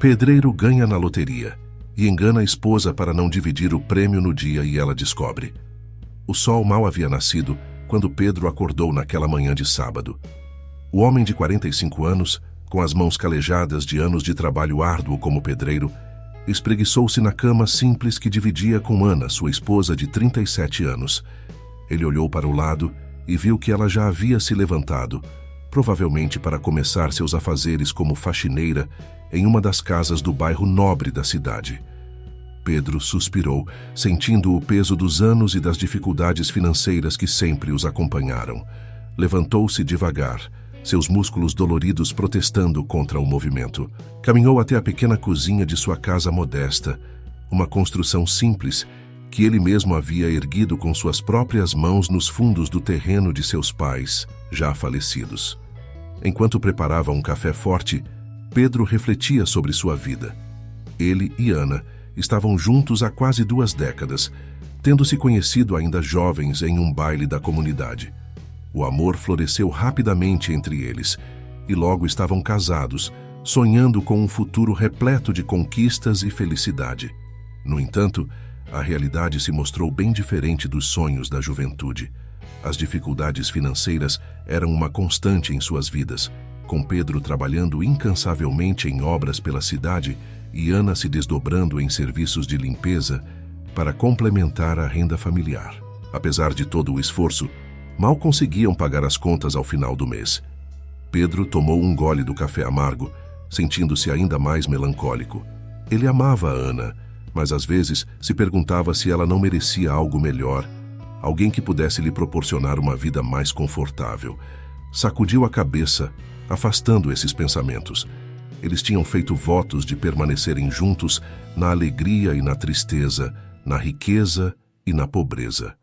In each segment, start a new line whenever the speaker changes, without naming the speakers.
Pedreiro ganha na loteria e engana a esposa para não dividir o prêmio no dia e ela descobre. O sol mal havia nascido quando Pedro acordou naquela manhã de sábado. O homem de 45 anos, com as mãos calejadas de anos de trabalho árduo como pedreiro, espreguiçou-se na cama simples que dividia com Ana, sua esposa de 37 anos. Ele olhou para o lado e viu que ela já havia se levantado, provavelmente para começar seus afazeres como faxineira em uma das casas do bairro nobre da cidade. Pedro suspirou, sentindo o peso dos anos e das dificuldades financeiras que sempre os acompanharam. Levantou-se devagar, seus músculos doloridos protestando contra o movimento. Caminhou até a pequena cozinha de sua casa modesta, uma construção simples que ele mesmo havia erguido com suas próprias mãos nos fundos do terreno de seus pais, já falecidos. Enquanto preparava um café forte, Pedro refletia sobre sua vida. Ele e Ana estavam juntos há quase 2 décadas, tendo se conhecido ainda jovens em um baile da comunidade. O amor floresceu rapidamente entre eles, e logo estavam casados, sonhando com um futuro repleto de conquistas e felicidade. No entanto, a realidade se mostrou bem diferente dos sonhos da juventude. As dificuldades financeiras eram uma constante em suas vidas, com Pedro trabalhando incansavelmente em obras pela cidade e Ana se desdobrando em serviços de limpeza para complementar a renda familiar. Apesar de todo o esforço, mal conseguiam pagar as contas ao final do mês. Pedro tomou um gole do café amargo, sentindo-se ainda mais melancólico. Ele amava a Ana, mas às vezes se perguntava se ela não merecia algo melhor, alguém que pudesse lhe proporcionar uma vida mais confortável. Sacudiu a cabeça, afastando esses pensamentos. Eles tinham feito votos de permanecerem juntos na alegria e na tristeza, na riqueza e na pobreza.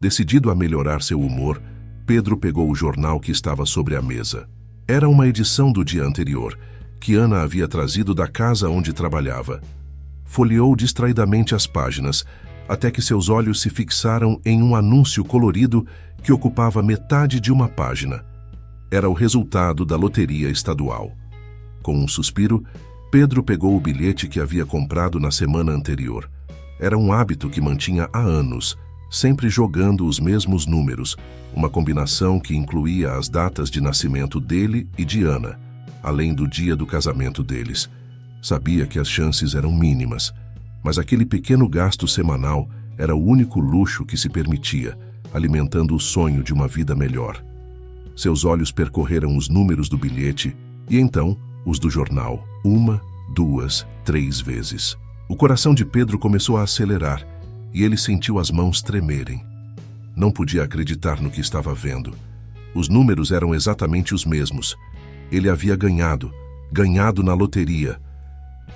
Decidido a melhorar seu humor, Pedro pegou o jornal que estava sobre a mesa. Era uma edição do dia anterior, que Ana havia trazido da casa onde trabalhava. Folheou distraidamente as páginas, até que seus olhos se fixaram em um anúncio colorido que ocupava metade de uma página. Era o resultado da loteria estadual. Com um suspiro, Pedro pegou o bilhete que havia comprado na semana anterior. Era um hábito que mantinha há anos, sempre jogando os mesmos números, uma combinação que incluía as datas de nascimento dele e de Ana, além do dia do casamento deles. Sabia que as chances eram mínimas, mas aquele pequeno gasto semanal era o único luxo que se permitia, alimentando o sonho de uma vida melhor. Seus olhos percorreram os números do bilhete e então os do jornal, 1, 2, 3 vezes. O coração de Pedro começou a acelerar e ele sentiu as mãos tremerem. Não podia acreditar no que estava vendo. Os números eram exatamente os mesmos. Ele havia ganhado na loteria.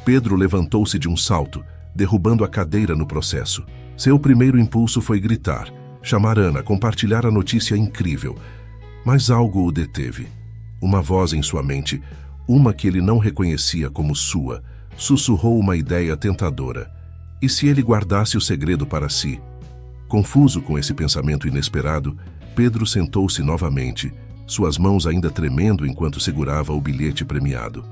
Pedro levantou-se de um salto, derrubando a cadeira no processo. Seu primeiro impulso foi gritar, chamar Ana, compartilhar a notícia incrível. Mas algo o deteve. Uma voz em sua mente, uma que ele não reconhecia como sua, sussurrou uma ideia tentadora. E se ele guardasse o segredo para si? Confuso com esse pensamento inesperado, Pedro sentou-se novamente, suas mãos ainda tremendo enquanto segurava o bilhete premiado.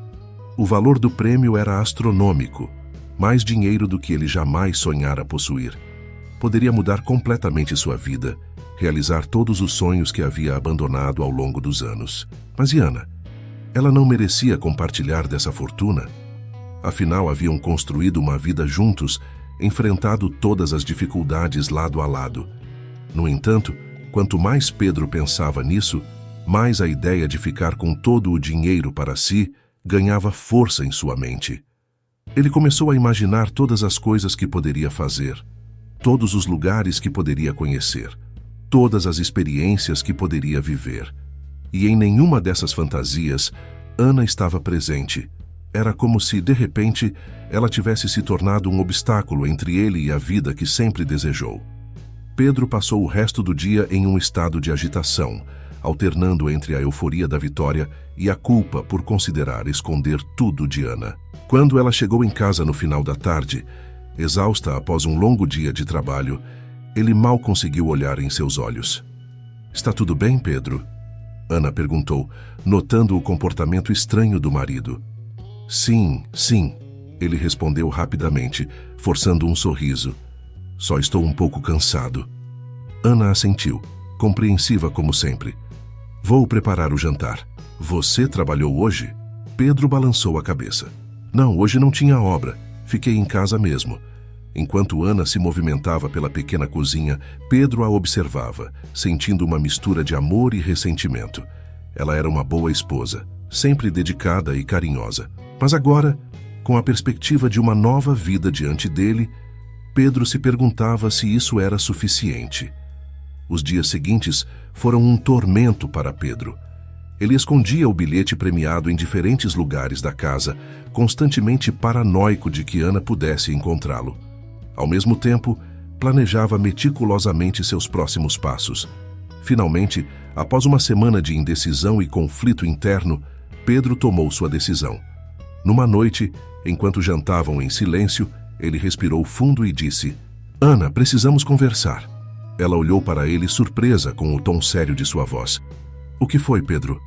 O valor do prêmio era astronômico, mais dinheiro do que ele jamais sonhara possuir. Poderia mudar completamente sua vida, realizar todos os sonhos que havia abandonado ao longo dos anos. Mas e Ana? Ela não merecia compartilhar dessa fortuna? Afinal, haviam construído uma vida juntos, enfrentado todas as dificuldades lado a lado. No entanto, quanto mais Pedro pensava nisso, mais a ideia de ficar com todo o dinheiro para si ganhava força em sua mente. Ele começou a imaginar todas as coisas que poderia fazer, todos os lugares que poderia conhecer, todas as experiências que poderia viver. E em nenhuma dessas fantasias, Ana estava presente. Era como se, de repente, ela tivesse se tornado um obstáculo entre ele e a vida que sempre desejou. Pedro passou o resto do dia em um estado de agitação, alternando entre a euforia da vitória e a culpa por considerar esconder tudo de Ana. Quando ela chegou em casa no final da tarde, exausta após um longo dia de trabalho, ele mal conseguiu olhar em seus olhos. "Está tudo bem, Pedro?" Ana perguntou, notando o comportamento estranho do marido. Sim, sim, ele respondeu rapidamente, forçando um sorriso. Só estou um pouco cansado. Ana assentiu, compreensiva como sempre. Vou preparar o jantar. Você trabalhou hoje? Pedro balançou a cabeça. Não, hoje não tinha obra. Fiquei em casa mesmo. Enquanto Ana se movimentava pela pequena cozinha, Pedro a observava, sentindo uma mistura de amor e ressentimento. Ela era uma boa esposa, sempre dedicada e carinhosa. Mas agora, com a perspectiva de uma nova vida diante dele, Pedro se perguntava se isso era suficiente. Os dias seguintes foram um tormento para Pedro. Ele escondia o bilhete premiado em diferentes lugares da casa, constantemente paranoico de que Ana pudesse encontrá-lo. Ao mesmo tempo, planejava meticulosamente seus próximos passos. Finalmente, após uma semana de indecisão e conflito interno, Pedro tomou sua decisão. Numa noite, enquanto jantavam em silêncio, ele respirou fundo e disse: Ana, precisamos conversar. Ela olhou para ele surpresa com o tom sério de sua voz. O que foi, Pedro?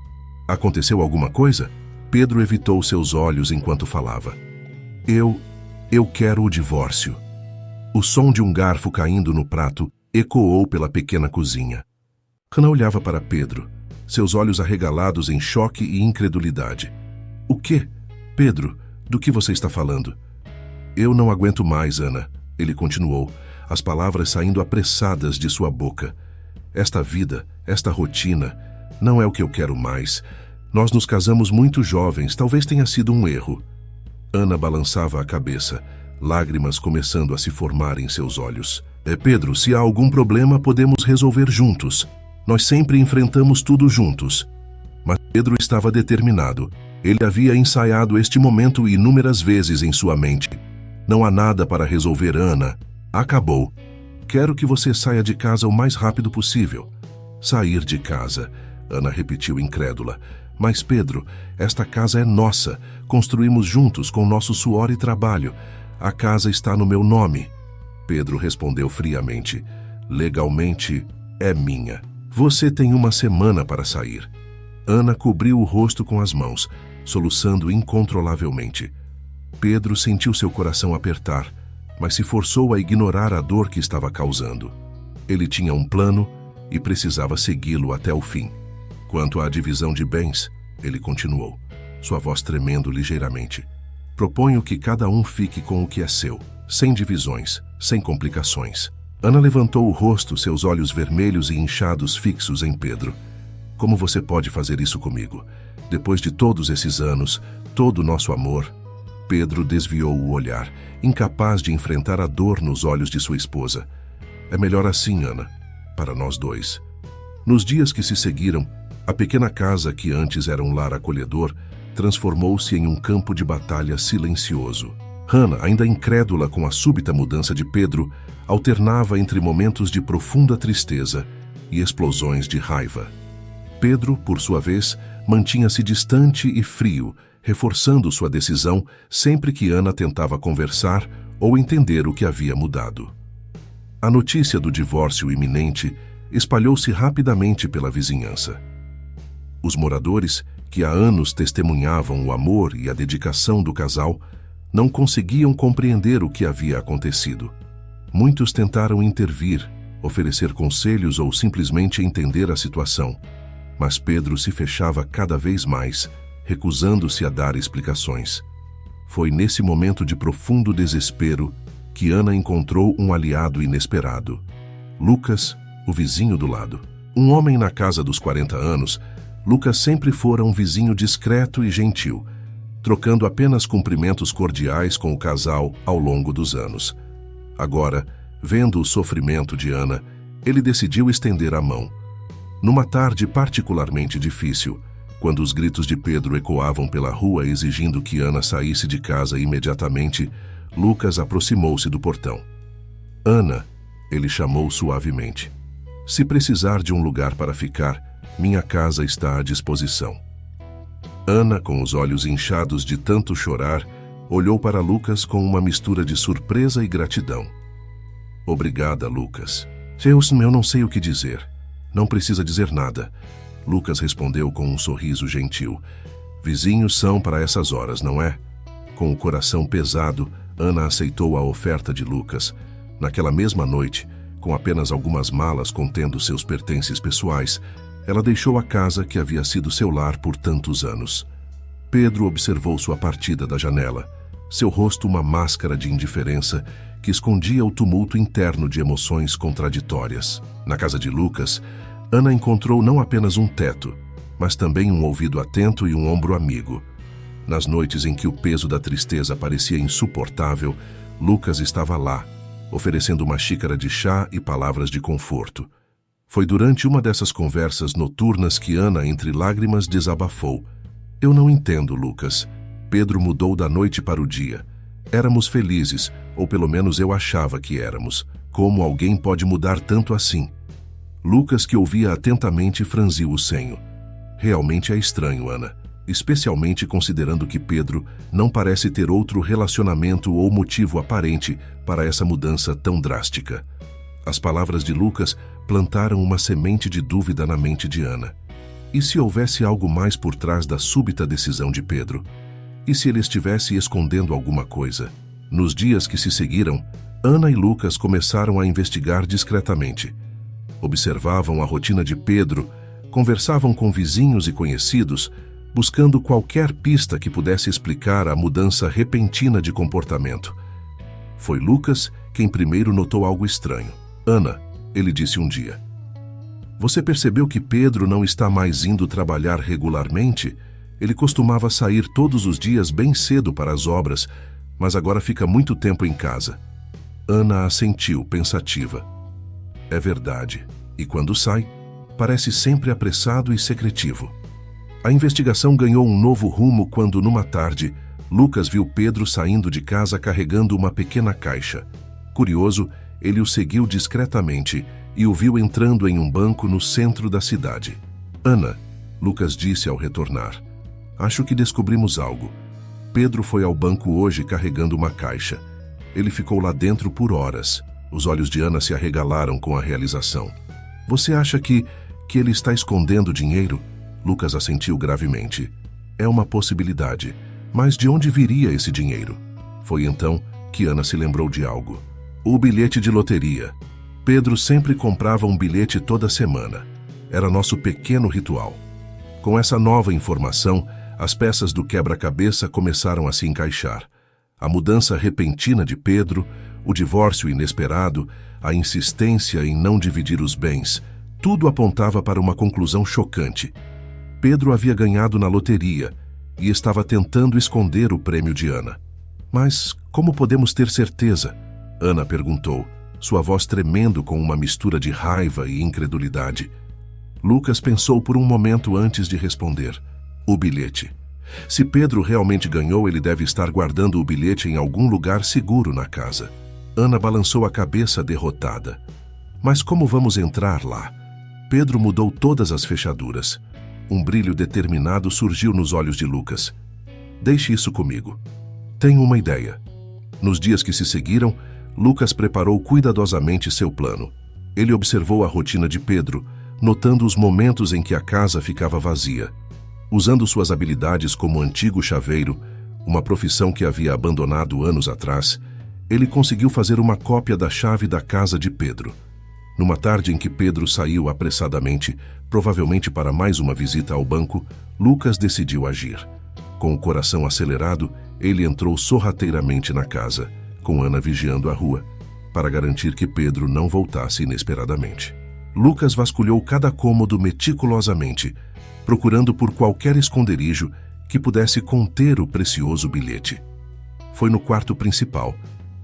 Aconteceu alguma coisa? Pedro evitou seus olhos enquanto falava. Eu quero o divórcio. O som de um garfo caindo no prato ecoou pela pequena cozinha. Ana olhava para Pedro, seus olhos arregalados em choque e incredulidade. O quê? Pedro, do que você está falando? Eu não aguento mais, Ana, ele continuou, as palavras saindo apressadas de sua boca. Esta vida, esta rotina, não é o que eu quero mais. Nós nos casamos muito jovens, talvez tenha sido um erro. Ana balançava a cabeça, lágrimas começando a se formar em seus olhos. Pedro, se há algum problema, podemos resolver juntos. Nós sempre enfrentamos tudo juntos. Mas Pedro estava determinado. Ele havia ensaiado este momento inúmeras vezes em sua mente. Não há nada para resolver, Ana. Acabou. Quero que você saia de casa o mais rápido possível. Sair de casa, Ana repetiu incrédula. Mas Pedro, esta casa é nossa. Construímos juntos com nosso suor e trabalho. A casa está no meu nome. Pedro respondeu friamente. Legalmente, é minha. Você tem uma semana para sair. Ana cobriu o rosto com as mãos, soluçando incontrolavelmente. Pedro sentiu seu coração apertar, mas se forçou a ignorar a dor que estava causando. Ele tinha um plano e precisava segui-lo até o fim. Quanto à divisão de bens, ele continuou, sua voz tremendo ligeiramente. Proponho que cada um fique com o que é seu, sem divisões, sem complicações. Ana levantou o rosto, seus olhos vermelhos e inchados fixos em Pedro. Como você pode fazer isso comigo? Depois de todos esses anos, todo o nosso amor... Pedro desviou o olhar, incapaz de enfrentar a dor nos olhos de sua esposa. É melhor assim, Ana, para nós dois. Nos dias que se seguiram, a pequena casa que antes era um lar acolhedor transformou-se em um campo de batalha silencioso. Ana, ainda incrédula com a súbita mudança de Pedro, alternava entre momentos de profunda tristeza e explosões de raiva. Pedro, por sua vez, mantinha-se distante e frio, reforçando sua decisão sempre que Ana tentava conversar ou entender o que havia mudado. A notícia do divórcio iminente espalhou-se rapidamente pela vizinhança. Os moradores, que há anos testemunhavam o amor e a dedicação do casal, não conseguiam compreender o que havia acontecido. Muitos tentaram intervir, oferecer conselhos ou simplesmente entender a situação, mas Pedro se fechava cada vez mais, recusando-se a dar explicações. Foi nesse momento de profundo desespero que Ana encontrou um aliado inesperado. Lucas, o vizinho do lado. Um homem na casa dos 40 anos, Lucas sempre fora um vizinho discreto e gentil, trocando apenas cumprimentos cordiais com o casal ao longo dos anos. Agora, vendo o sofrimento de Ana, ele decidiu estender a mão. Numa tarde particularmente difícil, quando os gritos de Pedro ecoavam pela rua exigindo que Ana saísse de casa imediatamente, Lucas aproximou-se do portão. Ana, ele chamou suavemente. Se precisar de um lugar para ficar, minha casa está à disposição. Ana, com os olhos inchados de tanto chorar, olhou para Lucas com uma mistura de surpresa e gratidão. Obrigada, Lucas. Eu não sei o que dizer. Não precisa dizer nada. Lucas respondeu com um sorriso gentil. Vizinhos são para essas horas, não é? Com o coração pesado, Ana aceitou a oferta de Lucas. Naquela mesma noite, com apenas algumas malas contendo seus pertences pessoais, ela deixou a casa que havia sido seu lar por tantos anos. Pedro observou sua partida da janela, seu rosto uma máscara de indiferença que escondia o tumulto interno de emoções contraditórias. Na casa de Lucas, Ana encontrou não apenas um teto, mas também um ouvido atento e um ombro amigo. Nas noites em que o peso da tristeza parecia insuportável, Lucas estava lá, oferecendo uma xícara de chá e palavras de conforto. Foi durante uma dessas conversas noturnas que Ana, entre lágrimas, desabafou. Eu não entendo, Lucas. Pedro mudou da noite para o dia. Éramos felizes, ou pelo menos eu achava que éramos. Como alguém pode mudar tanto assim? Lucas, que ouvia atentamente, franziu o senho. Realmente é estranho, Ana. Especialmente considerando que Pedro não parece ter outro relacionamento ou motivo aparente para essa mudança tão drástica. As palavras de Lucas plantaram uma semente de dúvida na mente de Ana. E se houvesse algo mais por trás da súbita decisão de Pedro? E se ele estivesse escondendo alguma coisa? Nos dias que se seguiram, Ana e Lucas começaram a investigar discretamente. Observavam a rotina de Pedro, conversavam com vizinhos e conhecidos, buscando qualquer pista que pudesse explicar a mudança repentina de comportamento. Foi Lucas quem primeiro notou algo estranho. Ana, ele disse um dia, você percebeu que Pedro não está mais indo trabalhar regularmente? Ele costumava sair todos os dias bem cedo para as obras, mas agora fica muito tempo em casa. Ana assentiu, pensativa. É verdade, e quando sai, parece sempre apressado e secretivo. A investigação ganhou um novo rumo quando, numa tarde, Lucas viu Pedro saindo de casa carregando uma pequena caixa. Curioso, ele o seguiu discretamente e o viu entrando em um banco no centro da cidade. Ana, Lucas disse ao retornar, acho que descobrimos algo. Pedro foi ao banco hoje carregando uma caixa. Ele ficou lá dentro por horas. Os olhos de Ana se arregalaram com a realização. Você acha que ele está escondendo dinheiro? Lucas assentiu gravemente. É uma possibilidade, mas de onde viria esse dinheiro? Foi então que Ana se lembrou de algo. O bilhete de loteria. Pedro sempre comprava um bilhete toda semana. Era nosso pequeno ritual. Com essa nova informação, as peças do quebra-cabeça começaram a se encaixar. A mudança repentina de Pedro, o divórcio inesperado, a insistência em não dividir os bens, tudo apontava para uma conclusão chocante. Pedro havia ganhado na loteria e estava tentando esconder o prêmio de Ana. Mas como podemos ter certeza? Ana perguntou, sua voz tremendo com uma mistura de raiva e incredulidade. Lucas pensou por um momento antes de responder. O bilhete. Se Pedro realmente ganhou, ele deve estar guardando o bilhete em algum lugar seguro na casa. Ana balançou a cabeça derrotada. Mas como vamos entrar lá? Pedro mudou todas as fechaduras. Um brilho determinado surgiu nos olhos de Lucas. Deixe isso comigo. Tenho uma ideia. Nos dias que se seguiram, Lucas preparou cuidadosamente seu plano. Ele observou a rotina de Pedro, notando os momentos em que a casa ficava vazia. Usando suas habilidades como antigo chaveiro, uma profissão que havia abandonado anos atrás, ele conseguiu fazer uma cópia da chave da casa de Pedro. Numa tarde em que Pedro saiu apressadamente, provavelmente para mais uma visita ao banco, Lucas decidiu agir. Com o coração acelerado, ele entrou sorrateiramente na casa, com Ana vigiando a rua, para garantir que Pedro não voltasse inesperadamente. Lucas vasculhou cada cômodo meticulosamente, procurando por qualquer esconderijo que pudesse conter o precioso bilhete. Foi no quarto principal,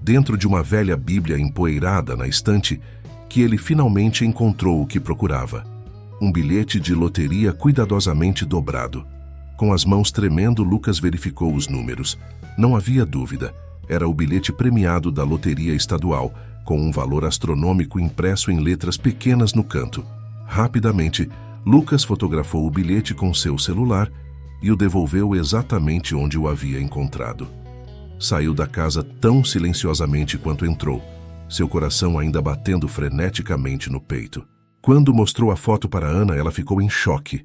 dentro de uma velha Bíblia empoeirada na estante, que ele finalmente encontrou o que procurava. Um bilhete de loteria cuidadosamente dobrado. Com as mãos tremendo, Lucas verificou os números. Não havia dúvida. Era o bilhete premiado da loteria estadual, com um valor astronômico impresso em letras pequenas no canto. Rapidamente, Lucas fotografou o bilhete com seu celular e o devolveu exatamente onde o havia encontrado. Saiu da casa tão silenciosamente quanto entrou, seu coração ainda batendo freneticamente no peito. Quando mostrou a foto para Ana, ela ficou em choque.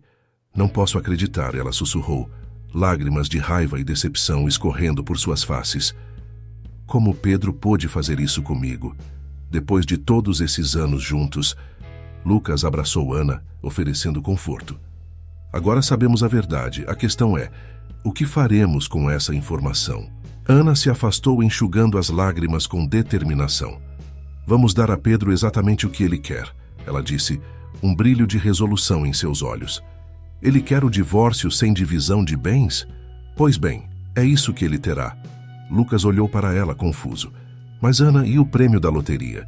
Não posso acreditar, ela sussurrou. lágrimas de raiva e decepção escorrendo por suas faces. Como Pedro pôde fazer isso comigo? Depois de todos esses anos juntos, Lucas abraçou Ana, oferecendo conforto. Agora sabemos a verdade. A questão é, o que faremos com essa informação? Ana se afastou enxugando as lágrimas com determinação. Vamos dar a Pedro exatamente o que ele quer, ela disse, um brilho de resolução em seus olhos. Ele quer o divórcio sem divisão de bens? Pois bem, é isso que ele terá. Lucas olhou para ela confuso. Mas Ana, e o prêmio da loteria?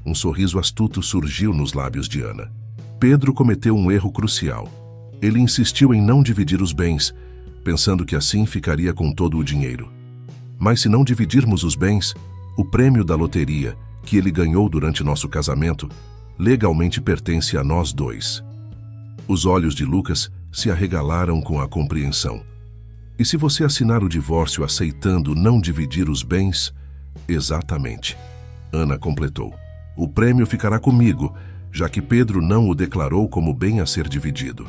Um sorriso astuto surgiu nos lábios de Ana. Pedro cometeu um erro crucial. Ele insistiu em não dividir os bens, pensando que assim ficaria com todo o dinheiro. Mas se não dividirmos os bens, o prêmio da loteria, que ele ganhou durante nosso casamento, legalmente pertence a nós dois. Os olhos de Lucas se arregalaram com a compreensão. E se você assinar o divórcio aceitando não dividir os bens? Exatamente. Ana completou. O prêmio ficará comigo, já que Pedro não o declarou como bem a ser dividido.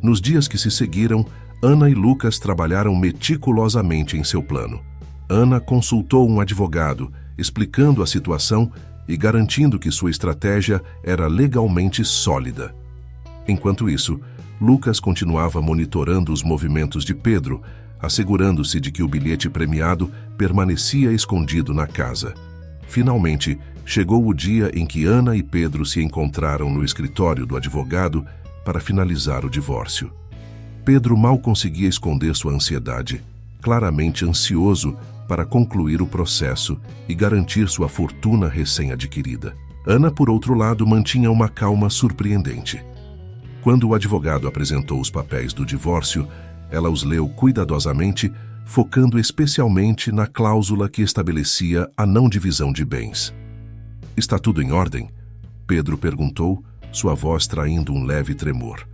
Nos dias que se seguiram, Ana e Lucas trabalharam meticulosamente em seu plano. Ana consultou um advogado, explicando a situação e garantindo que sua estratégia era legalmente sólida. Enquanto isso, Lucas continuava monitorando os movimentos de Pedro, assegurando-se de que o bilhete premiado permanecia escondido na casa. Finalmente, chegou o dia em que Ana e Pedro se encontraram no escritório do advogado para finalizar o divórcio. Pedro mal conseguia esconder sua ansiedade, claramente ansioso para concluir o processo e garantir sua fortuna recém-adquirida. Ana, por outro lado, mantinha uma calma surpreendente. Quando o advogado apresentou os papéis do divórcio, ela os leu cuidadosamente, focando especialmente na cláusula que estabelecia a não divisão de bens. "Está tudo em ordem?" Pedro perguntou, sua voz traindo um leve tremor.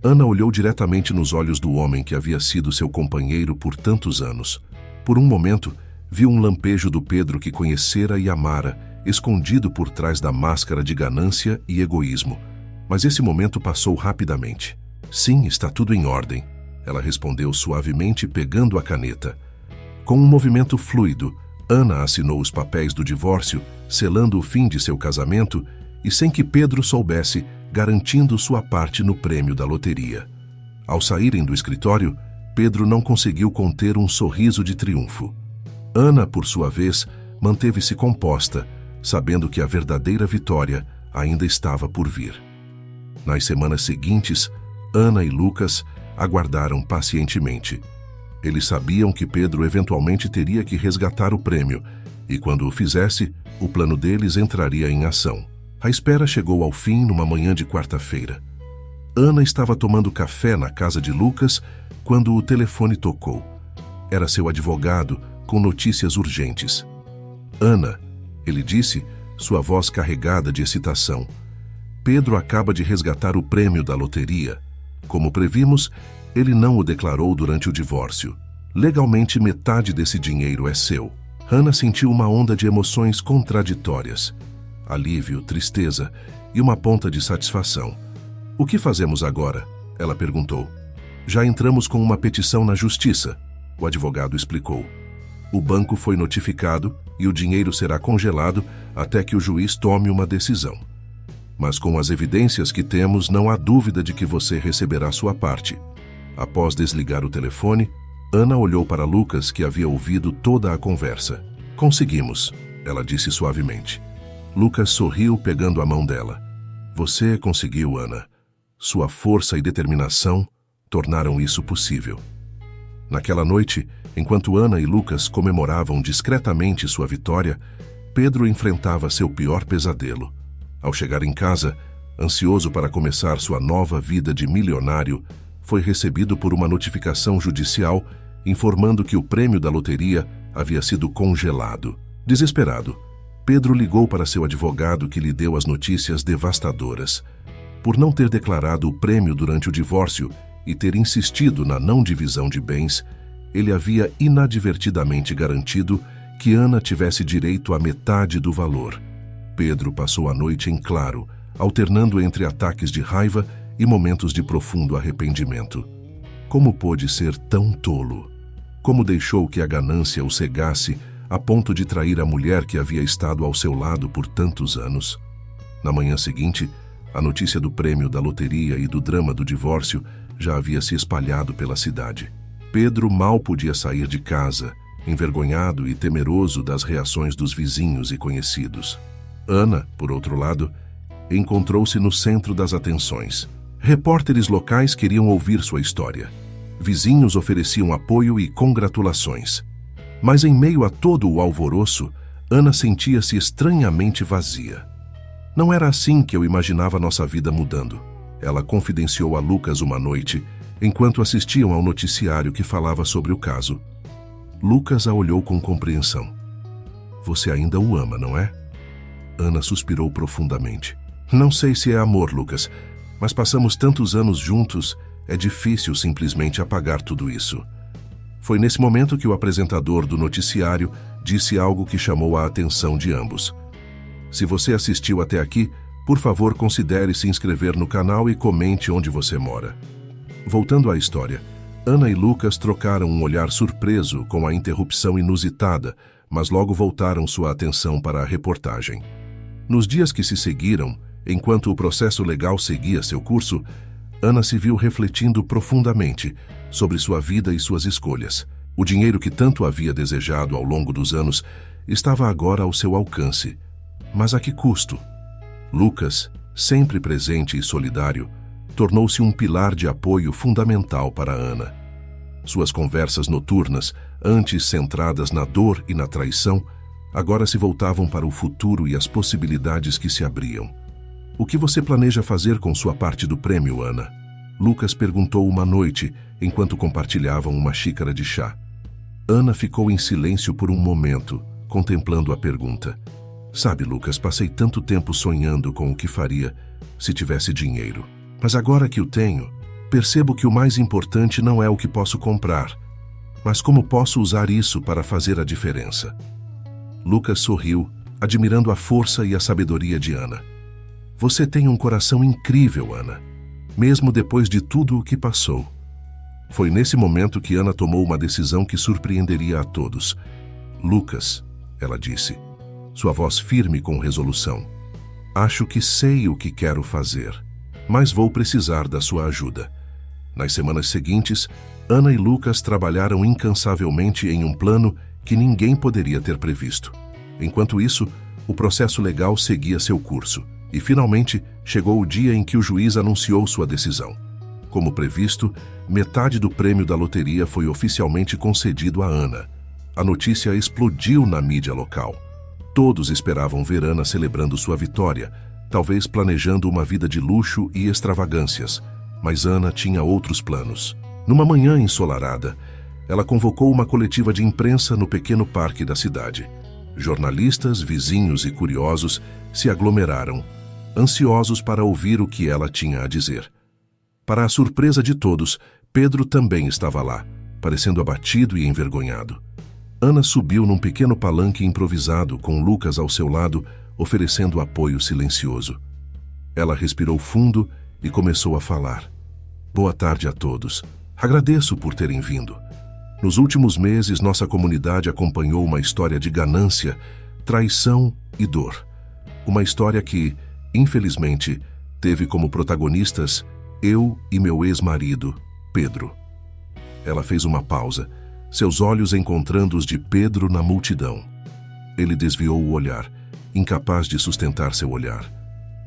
Ana olhou diretamente nos olhos do homem que havia sido seu companheiro por tantos anos. Por um momento, viu um lampejo do Pedro que conhecera e amara, escondido por trás da máscara de ganância e egoísmo. Mas esse momento passou rapidamente. "Sim, está tudo em ordem", ela respondeu suavemente, pegando a caneta. Com um movimento fluido, Ana assinou os papéis do divórcio, selando o fim de seu casamento e, sem que Pedro soubesse, garantindo sua parte no prêmio da loteria. Ao saírem do escritório, Pedro não conseguiu conter um sorriso de triunfo. Ana, por sua vez, manteve-se composta, sabendo que a verdadeira vitória ainda estava por vir. Nas semanas seguintes, Ana e Lucas aguardaram pacientemente. Eles sabiam que Pedro eventualmente teria que resgatar o prêmio, e quando o fizesse, o plano deles entraria em ação. A espera chegou ao fim numa manhã de quarta-feira. Ana estava tomando café na casa de Lucas quando o telefone tocou. Era seu advogado, com notícias urgentes. "Ana", ele disse, sua voz carregada de excitação. "Pedro acaba de resgatar o prêmio da loteria. Como previmos, ele não o declarou durante o divórcio. Legalmente, metade desse dinheiro é seu." Ana sentiu uma onda de emoções contraditórias. Alívio, tristeza e uma ponta de satisfação. "O que fazemos agora?" ela perguntou. "Já entramos com uma petição na justiça", o advogado explicou. "O banco foi notificado e o dinheiro será congelado até que o juiz tome uma decisão. Mas com as evidências que temos, não há dúvida de que você receberá sua parte." Após desligar o telefone, Ana olhou para Lucas, que havia ouvido toda a conversa. "Conseguimos", ela disse suavemente. Lucas sorriu, pegando a mão dela. "Você conseguiu, Ana. Sua força e determinação tornaram isso possível." Naquela noite, enquanto Ana e Lucas comemoravam discretamente sua vitória, Pedro enfrentava seu pior pesadelo. Ao chegar em casa, ansioso para começar sua nova vida de milionário, foi recebido por uma notificação judicial informando que o prêmio da loteria havia sido congelado. Desesperado, Pedro ligou para seu advogado, que lhe deu as notícias devastadoras. Por não ter declarado o prêmio durante o divórcio e ter insistido na não divisão de bens, ele havia inadvertidamente garantido que Ana tivesse direito à metade do valor. Pedro passou a noite em claro, alternando entre ataques de raiva e momentos de profundo arrependimento. Como pôde ser tão tolo? Como deixou que a ganância o cegasse a ponto de trair a mulher que havia estado ao seu lado por tantos anos? Na manhã seguinte, a notícia do prêmio da loteria e do drama do divórcio já havia se espalhado pela cidade. Pedro mal podia sair de casa, envergonhado e temeroso das reações dos vizinhos e conhecidos. Ana, por outro lado, encontrou-se no centro das atenções. Repórteres locais queriam ouvir sua história. Vizinhos ofereciam apoio e congratulações. Mas em meio a todo o alvoroço, Ana sentia-se estranhamente vazia. Não era assim que eu imaginava nossa vida mudando. Ela confidenciou a Lucas uma noite, enquanto assistiam ao noticiário que falava sobre o caso. Lucas a olhou com compreensão. Você ainda o ama, não é? Ana suspirou profundamente. Não sei se é amor, Lucas, mas passamos tantos anos juntos, é difícil simplesmente apagar tudo isso. Foi nesse momento que o apresentador do noticiário disse algo que chamou a atenção de ambos. Se você assistiu até aqui, por favor considere se inscrever no canal e comente onde você mora. Voltando à história, Ana e Lucas trocaram um olhar surpreso com a interrupção inusitada, mas logo voltaram sua atenção para a reportagem. Nos dias que se seguiram, enquanto o processo legal seguia seu curso, Ana se viu refletindo profundamente sobre sua vida e suas escolhas. O dinheiro que tanto havia desejado ao longo dos anos estava agora ao seu alcance. Mas a que custo? Lucas, sempre presente e solidário, tornou-se um pilar de apoio fundamental para Ana. Suas conversas noturnas, antes centradas na dor e na traição, agora se voltavam para o futuro e as possibilidades que se abriam. O que você planeja fazer com sua parte do prêmio, Ana? Lucas perguntou uma noite, enquanto compartilhavam uma xícara de chá. Ana ficou em silêncio por um momento, contemplando a pergunta. Sabe, Lucas, passei tanto tempo sonhando com o que faria se tivesse dinheiro. Mas agora que o tenho, percebo que o mais importante não é o que posso comprar, mas como posso usar isso para fazer a diferença. Lucas sorriu, admirando a força e a sabedoria de Ana. Você tem um coração incrível, Ana, mesmo depois de tudo o que passou. Foi nesse momento que Ana tomou uma decisão que surpreenderia a todos. Lucas, ela disse, sua voz firme com resolução. Acho que sei o que quero fazer, mas vou precisar da sua ajuda. Nas semanas seguintes, Ana e Lucas trabalharam incansavelmente em um plano que ninguém poderia ter previsto. Enquanto isso, o processo legal seguia seu curso, e finalmente chegou o dia em que o juiz anunciou sua decisão. Como previsto, metade do prêmio da loteria foi oficialmente concedido a Ana. A notícia explodiu na mídia local. Todos esperavam ver Ana celebrando sua vitória, talvez planejando uma vida de luxo e extravagâncias, mas Ana tinha outros planos. Numa manhã ensolarada, ela convocou uma coletiva de imprensa no pequeno parque da cidade. Jornalistas, vizinhos e curiosos se aglomeraram, ansiosos para ouvir o que ela tinha a dizer. Para a surpresa de todos, Pedro também estava lá, parecendo abatido e envergonhado. Ana subiu num pequeno palanque improvisado, com Lucas ao seu lado, oferecendo apoio silencioso. Ela respirou fundo e começou a falar. Boa tarde a todos. Agradeço por terem vindo. Nos últimos meses, nossa comunidade acompanhou uma história de ganância, traição e dor. Uma história que, infelizmente, teve como protagonistas eu e meu ex-marido, Pedro. Ela fez uma pausa, seus olhos encontrando os de Pedro na multidão. Ele desviou o olhar, incapaz de sustentar seu olhar.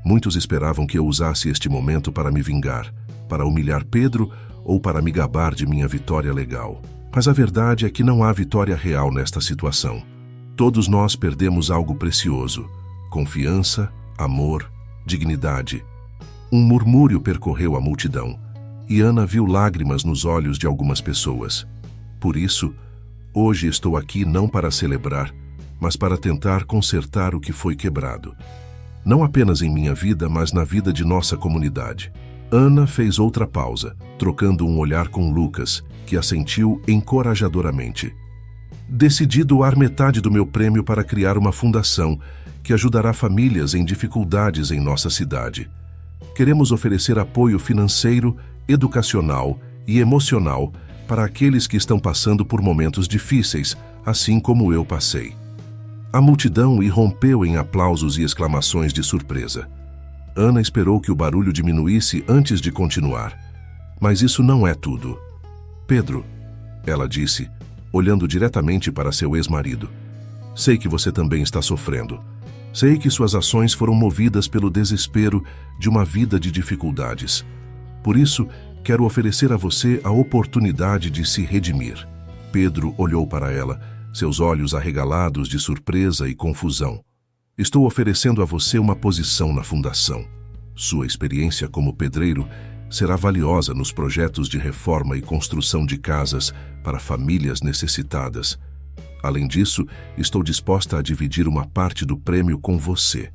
Muitos esperavam que eu usasse este momento para me vingar, para humilhar Pedro ou para me gabar de minha vitória legal. Mas a verdade é que não há vitória real nesta situação. Todos nós perdemos algo precioso: confiança, amor, dignidade. Um murmúrio percorreu a multidão, e Ana viu lágrimas nos olhos de algumas pessoas. Por isso, hoje estou aqui não para celebrar, mas para tentar consertar o que foi quebrado. Não apenas em minha vida, mas na vida de nossa comunidade. Ana fez outra pausa, trocando um olhar com Lucas, que assentiu encorajadoramente. Decidi doar metade do meu prêmio para criar uma fundação que ajudará famílias em dificuldades em nossa cidade. Queremos oferecer apoio financeiro, educacional e emocional para aqueles que estão passando por momentos difíceis, assim como eu passei. A multidão irrompeu em aplausos e exclamações de surpresa. Ana esperou que o barulho diminuísse antes de continuar. Mas isso não é tudo. Pedro, ela disse, olhando diretamente para seu ex-marido. Sei que você também está sofrendo. Sei que suas ações foram movidas pelo desespero de uma vida de dificuldades. Por isso, quero oferecer a você a oportunidade de se redimir. Pedro olhou para ela, seus olhos arregalados de surpresa e confusão. Estou oferecendo a você uma posição na fundação. Sua experiência como pedreiro será valiosa nos projetos de reforma e construção de casas para famílias necessitadas. Além disso, estou disposta a dividir uma parte do prêmio com você,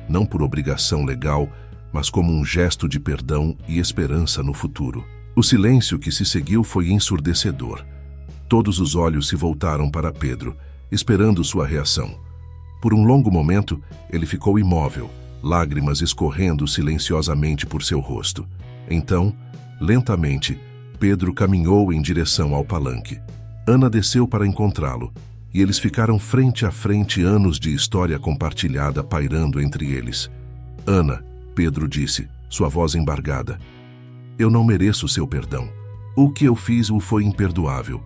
não por obrigação legal, mas como um gesto de perdão e esperança no futuro. O silêncio que se seguiu foi ensurdecedor. Todos os olhos se voltaram para Pedro, esperando sua reação. Por um longo momento, ele ficou imóvel, lágrimas escorrendo silenciosamente por seu rosto. Então, lentamente, Pedro caminhou em direção ao palanque. Ana desceu para encontrá-lo, e eles ficaram frente a frente, anos de história compartilhada pairando entre eles. Ana, Pedro disse, sua voz embargada. Eu não mereço seu perdão. O que eu fiz foi imperdoável.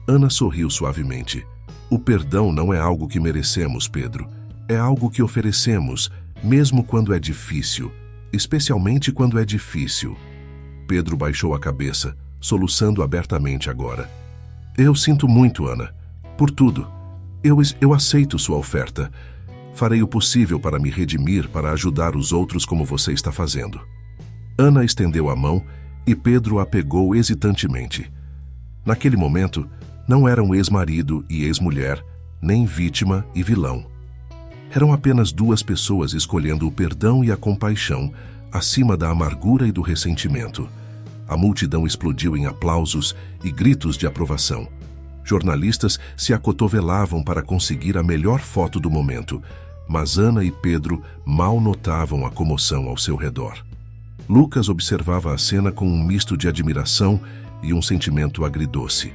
Ana sorriu suavemente. O perdão não é algo que merecemos, Pedro. É algo que oferecemos, mesmo quando é difícil. Especialmente quando é difícil. Pedro baixou a cabeça, soluçando abertamente agora. Eu sinto muito, Ana. Por tudo. Eu aceito sua oferta. Farei o possível para me redimir, para ajudar os outros como você está fazendo. Ana estendeu a mão e Pedro a pegou hesitantemente. Naquele momento, não eram ex-marido e ex-mulher, nem vítima e vilão. Eram apenas duas pessoas escolhendo o perdão e a compaixão acima da amargura e do ressentimento. A multidão explodiu em aplausos e gritos de aprovação. Jornalistas se acotovelavam para conseguir a melhor foto do momento, mas Ana e Pedro mal notavam a comoção ao seu redor. Lucas observava a cena com um misto de admiração e um sentimento agridoce.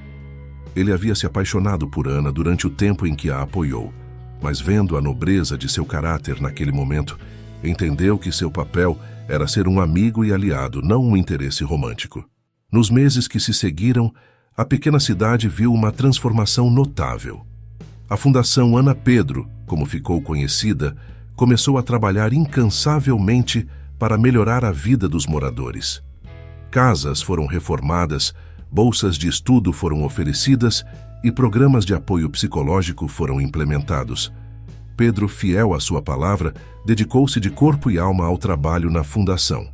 Ele havia se apaixonado por Ana durante o tempo em que a apoiou, mas vendo a nobreza de seu caráter naquele momento, entendeu que seu papel era ser um amigo e aliado, não um interesse romântico. Nos meses que se seguiram, a pequena cidade viu uma transformação notável. A Fundação Ana Pedro, como ficou conhecida, começou a trabalhar incansavelmente para melhorar a vida dos moradores. Casas foram reformadas, bolsas de estudo foram oferecidas e programas de apoio psicológico foram implementados. Pedro, fiel à sua palavra, dedicou-se de corpo e alma ao trabalho na fundação.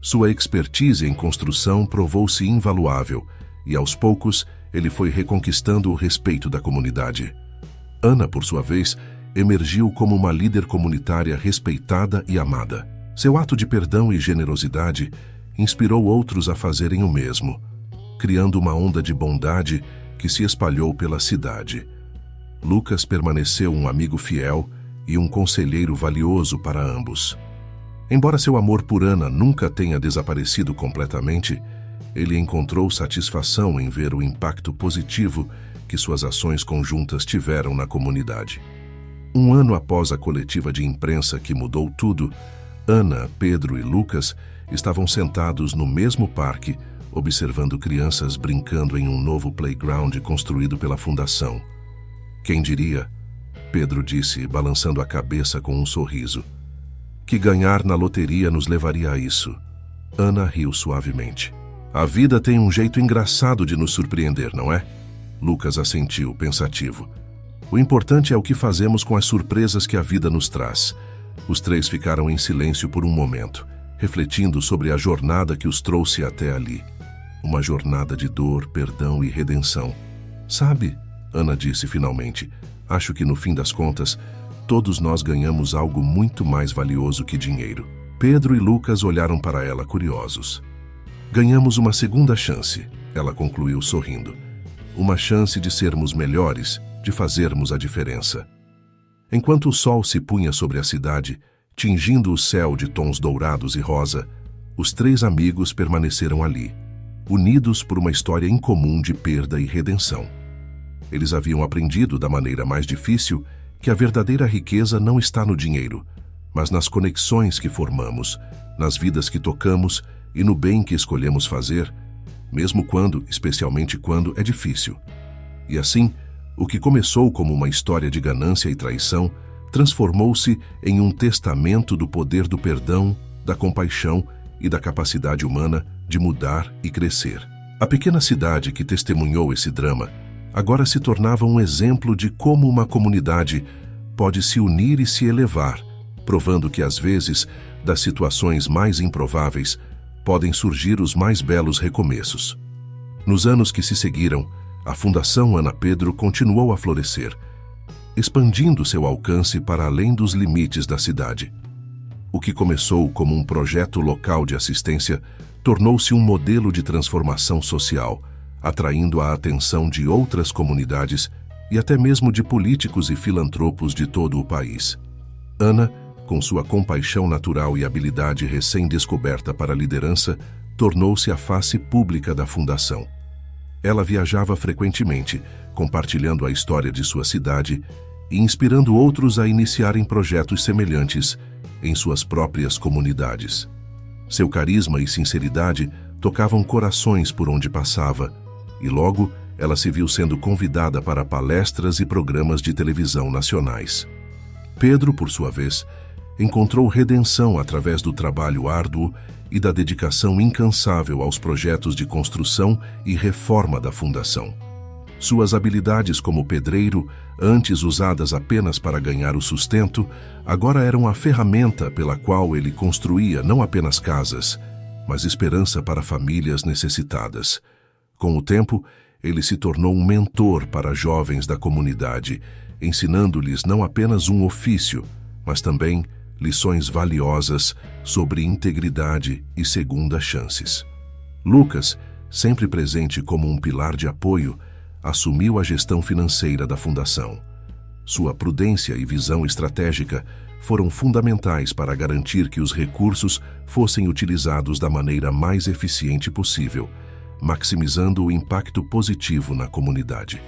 Sua expertise em construção provou-se invaluável e, aos poucos, ele foi reconquistando o respeito da comunidade. Ana, por sua vez, emergiu como uma líder comunitária respeitada e amada. Seu ato de perdão e generosidade inspirou outros a fazerem o mesmo, criando uma onda de bondade que se espalhou pela cidade. Lucas permaneceu um amigo fiel e um conselheiro valioso para ambos. Embora seu amor por Ana nunca tenha desaparecido completamente, ele encontrou satisfação em ver o impacto positivo que suas ações conjuntas tiveram na comunidade. Um ano após a coletiva de imprensa que mudou tudo, Ana, Pedro e Lucas estavam sentados no mesmo parque, observando crianças brincando em um novo playground construído pela fundação. Quem diria? Pedro disse, balançando a cabeça com um sorriso. Que ganhar na loteria nos levaria a isso. Ana riu suavemente. A vida tem um jeito engraçado de nos surpreender, não é? Lucas assentiu, pensativo. O importante é o que fazemos com as surpresas que a vida nos traz. Os três ficaram em silêncio por um momento, refletindo sobre a jornada que os trouxe até ali. Uma jornada de dor, perdão e redenção. Sabe, Ana disse finalmente, acho que no fim das contas, todos nós ganhamos algo muito mais valioso que dinheiro. Pedro e Lucas olharam para ela curiosos. Ganhamos uma segunda chance, ela concluiu sorrindo. Uma chance de sermos melhores, de fazermos a diferença. Enquanto o sol se punha sobre a cidade, tingindo o céu de tons dourados e rosa, os três amigos permaneceram ali, unidos por uma história incomum de perda e redenção. Eles haviam aprendido da maneira mais difícil que a verdadeira riqueza não está no dinheiro, mas nas conexões que formamos, nas vidas que tocamos e no bem que escolhemos fazer, mesmo quando, especialmente quando, é difícil. E assim, o que começou como uma história de ganância e traição transformou-se em um testamento do poder do perdão, da compaixão e da capacidade humana de mudar e crescer. A pequena cidade que testemunhou esse drama agora se tornava um exemplo de como uma comunidade pode se unir e se elevar, provando que às vezes, das situações mais improváveis, podem surgir os mais belos recomeços. Nos anos que se seguiram, a Fundação Ana Pedro continuou a florescer, expandindo seu alcance para além dos limites da cidade. O que começou como um projeto local de assistência tornou-se um modelo de transformação social, atraindo a atenção de outras comunidades e até mesmo de políticos e filantropos de todo o país. Ana, com sua compaixão natural e habilidade recém-descoberta para a liderança, tornou-se a face pública da fundação. Ela viajava frequentemente, compartilhando a história de sua cidade e inspirando outros a iniciarem projetos semelhantes em suas próprias comunidades. Seu carisma e sinceridade tocavam corações por onde passava, e logo ela se viu sendo convidada para palestras e programas de televisão nacionais. Pedro, por sua vez, encontrou redenção através do trabalho árduo e da dedicação incansável aos projetos de construção e reforma da fundação. Suas habilidades como pedreiro, antes usadas apenas para ganhar o sustento, agora eram a ferramenta pela qual ele construía não apenas casas, mas esperança para famílias necessitadas. Com o tempo, ele se tornou um mentor para jovens da comunidade, ensinando-lhes não apenas um ofício, mas também lições valiosas sobre integridade e segundas chances. Lucas, sempre presente como um pilar de apoio, assumiu a gestão financeira da fundação. Sua prudência e visão estratégica foram fundamentais para garantir que os recursos fossem utilizados da maneira mais eficiente possível, maximizando o impacto positivo na comunidade.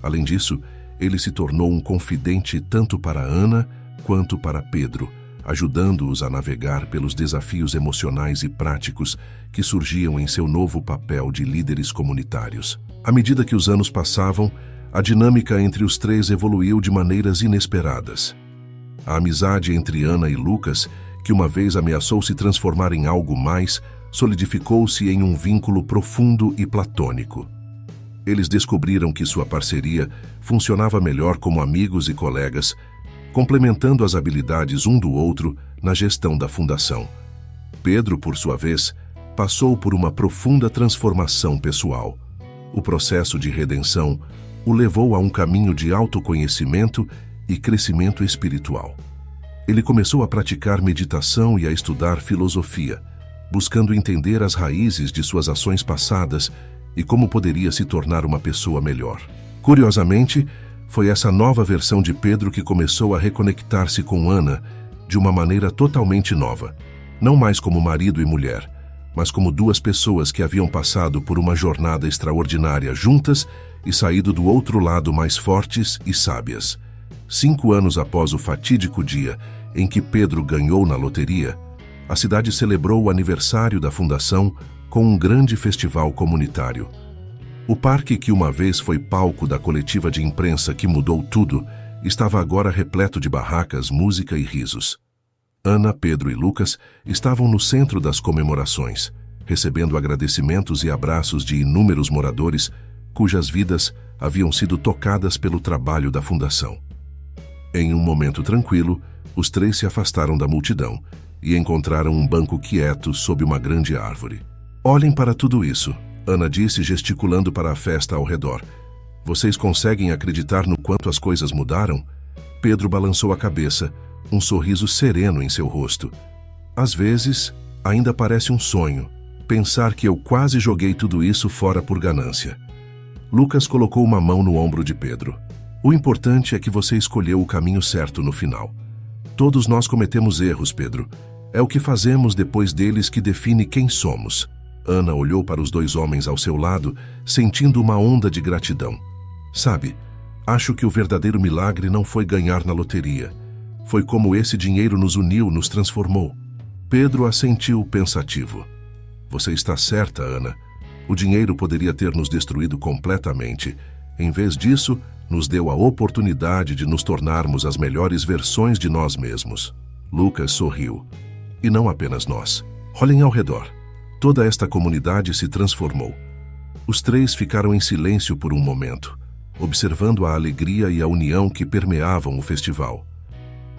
Além disso, ele se tornou um confidente tanto para Ana quanto para Pedro, ajudando-os a navegar pelos desafios emocionais e práticos que surgiam em seu novo papel de líderes comunitários. À medida que os anos passavam, a dinâmica entre os três evoluiu de maneiras inesperadas. A amizade entre Ana e Lucas, que uma vez ameaçou se transformar em algo mais, solidificou-se em um vínculo profundo e platônico. Eles descobriram que sua parceria funcionava melhor como amigos e colegas, complementando as habilidades um do outro na gestão da fundação. Pedro, por sua vez, passou por uma profunda transformação pessoal. O processo de redenção o levou a um caminho de autoconhecimento e crescimento espiritual. Ele começou a praticar meditação e a estudar filosofia, buscando entender as raízes de suas ações passadas e como poderia se tornar uma pessoa melhor. Curiosamente, foi essa nova versão de Pedro que começou a reconectar-se com Ana de uma maneira totalmente nova, não mais como marido e mulher, mas como duas pessoas que haviam passado por uma jornada extraordinária juntas e saído do outro lado mais fortes e sábias. 5 anos após o fatídico dia em que Pedro ganhou na loteria, a cidade celebrou o aniversário da fundação com um grande festival comunitário. O parque, que uma vez foi palco da coletiva de imprensa que mudou tudo, estava agora repleto de barracas, música e risos. Ana, Pedro e Lucas estavam no centro das comemorações, recebendo agradecimentos e abraços de inúmeros moradores cujas vidas haviam sido tocadas pelo trabalho da fundação. Em um momento tranquilo, os três se afastaram da multidão e encontraram um banco quieto sob uma grande árvore. "Olhem para tudo isso", Ana disse, gesticulando para a festa ao redor. "Vocês conseguem acreditar no quanto as coisas mudaram?" Pedro balançou a cabeça, um sorriso sereno em seu rosto. "Às vezes, ainda parece um sonho, pensar que eu quase joguei tudo isso fora por ganância." Lucas colocou uma mão no ombro de Pedro. "O importante é que você escolheu o caminho certo no final. Todos nós cometemos erros, Pedro. É o que fazemos depois deles que define quem somos." Ana olhou para os dois homens ao seu lado, sentindo uma onda de gratidão. Sabe, acho que o verdadeiro milagre não foi ganhar na loteria. Foi como esse dinheiro nos uniu, nos transformou. Pedro assentiu pensativo. Você está certa, Ana. O dinheiro poderia ter nos destruído completamente. Em vez disso, nos deu a oportunidade de nos tornarmos as melhores versões de nós mesmos. Lucas sorriu. E não apenas nós. Olhem ao redor. Toda esta comunidade se transformou. Os três ficaram em silêncio por um momento, observando a alegria e a união que permeavam o festival.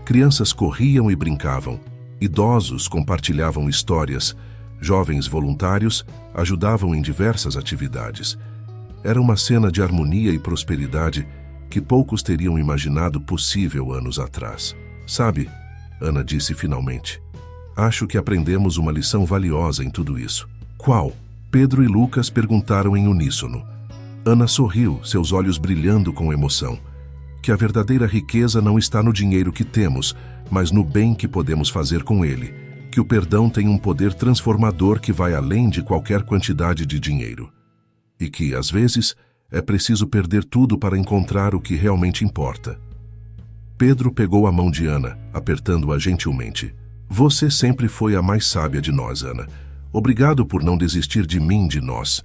Crianças corriam e brincavam, idosos compartilhavam histórias, jovens voluntários ajudavam em diversas atividades. Era uma cena de harmonia e prosperidade que poucos teriam imaginado possível anos atrás. Sabe, Ana disse finalmente, acho que aprendemos uma lição valiosa em tudo isso. Qual? Pedro e Lucas perguntaram em uníssono. Ana sorriu, seus olhos brilhando com emoção. Que a verdadeira riqueza não está no dinheiro que temos, mas no bem que podemos fazer com ele. Que o perdão tem um poder transformador que vai além de qualquer quantidade de dinheiro. E que, às vezes, é preciso perder tudo para encontrar o que realmente importa. Pedro pegou a mão de Ana, apertando-a gentilmente. Você sempre foi a mais sábia de nós, Ana. Obrigado por não desistir de mim, de nós.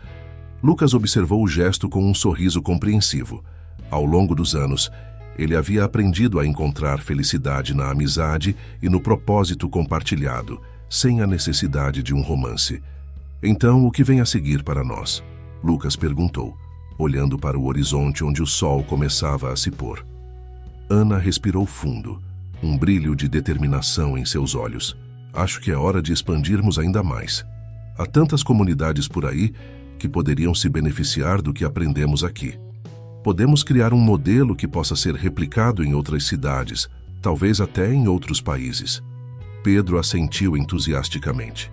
Lucas observou o gesto com um sorriso compreensivo. Ao longo dos anos, ele havia aprendido a encontrar felicidade na amizade e no propósito compartilhado, sem a necessidade de um romance. Então, o que vem a seguir para nós? Lucas perguntou, olhando para o horizonte onde o sol começava a se pôr. Ana respirou fundo, um brilho de determinação em seus olhos. Acho que é hora de expandirmos ainda mais. Há tantas comunidades por aí que poderiam se beneficiar do que aprendemos aqui. Podemos criar um modelo que possa ser replicado em outras cidades, talvez até em outros países. Pedro assentiu entusiasticamente.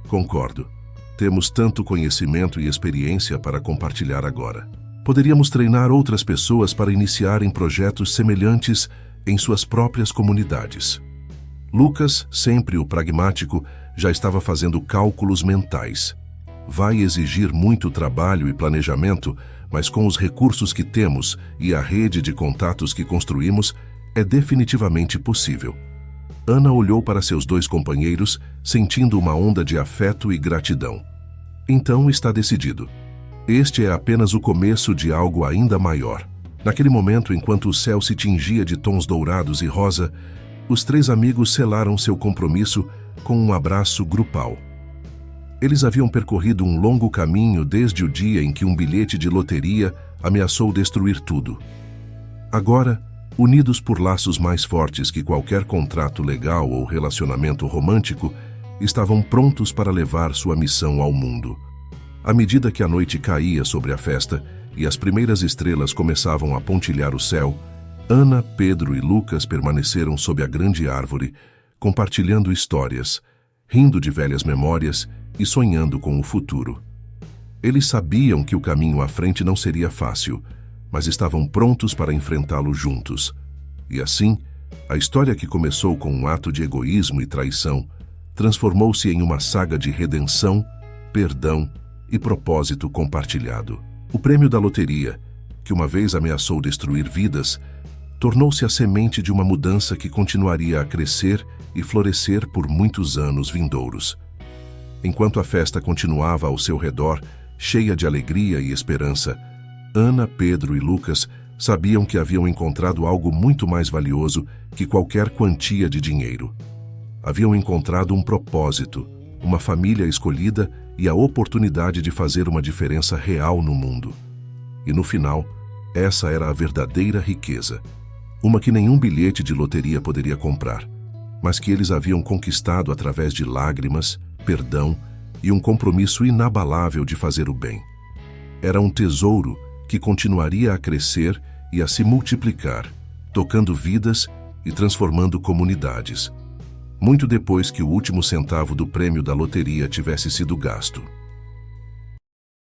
Concordo. Temos tanto conhecimento e experiência para compartilhar agora. Poderíamos treinar outras pessoas para iniciarem projetos semelhantes em suas próprias comunidades. Lucas, sempre o pragmático, já estava fazendo cálculos mentais. Vai exigir muito trabalho e planejamento, mas com os recursos que temos e a rede de contatos que construímos, é definitivamente possível. Ana olhou para seus dois companheiros, sentindo uma onda de afeto e gratidão. Então está decidido. Este é apenas o começo de algo ainda maior. Naquele momento, enquanto o céu se tingia de tons dourados e rosa, os três amigos selaram seu compromisso com um abraço grupal. Eles haviam percorrido um longo caminho desde o dia em que um bilhete de loteria ameaçou destruir tudo. Agora, unidos por laços mais fortes que qualquer contrato legal ou relacionamento romântico, estavam prontos para levar sua missão ao mundo. À medida que a noite caía sobre a festa e as primeiras estrelas começavam a pontilhar o céu, Ana, Pedro e Lucas permaneceram sob a grande árvore, compartilhando histórias, rindo de velhas memórias e sonhando com o futuro. Eles sabiam que o caminho à frente não seria fácil, mas estavam prontos para enfrentá-lo juntos. E assim, a história que começou com um ato de egoísmo e traição transformou-se em uma saga de redenção, perdão e propósito compartilhado. O prêmio da loteria, que uma vez ameaçou destruir vidas, tornou-se a semente de uma mudança que continuaria a crescer e florescer por muitos anos vindouros. Enquanto a festa continuava ao seu redor, cheia de alegria e esperança, Ana, Pedro e Lucas sabiam que haviam encontrado algo muito mais valioso que qualquer quantia de dinheiro. Haviam encontrado um propósito, uma família escolhida e a oportunidade de fazer uma diferença real no mundo. E no final, essa era a verdadeira riqueza, uma que nenhum bilhete de loteria poderia comprar, mas que eles haviam conquistado através de lágrimas, perdão e um compromisso inabalável de fazer o bem. Era um tesouro que continuaria a crescer e a se multiplicar, tocando vidas e transformando comunidades, muito depois que o último centavo do prêmio da loteria tivesse sido gasto.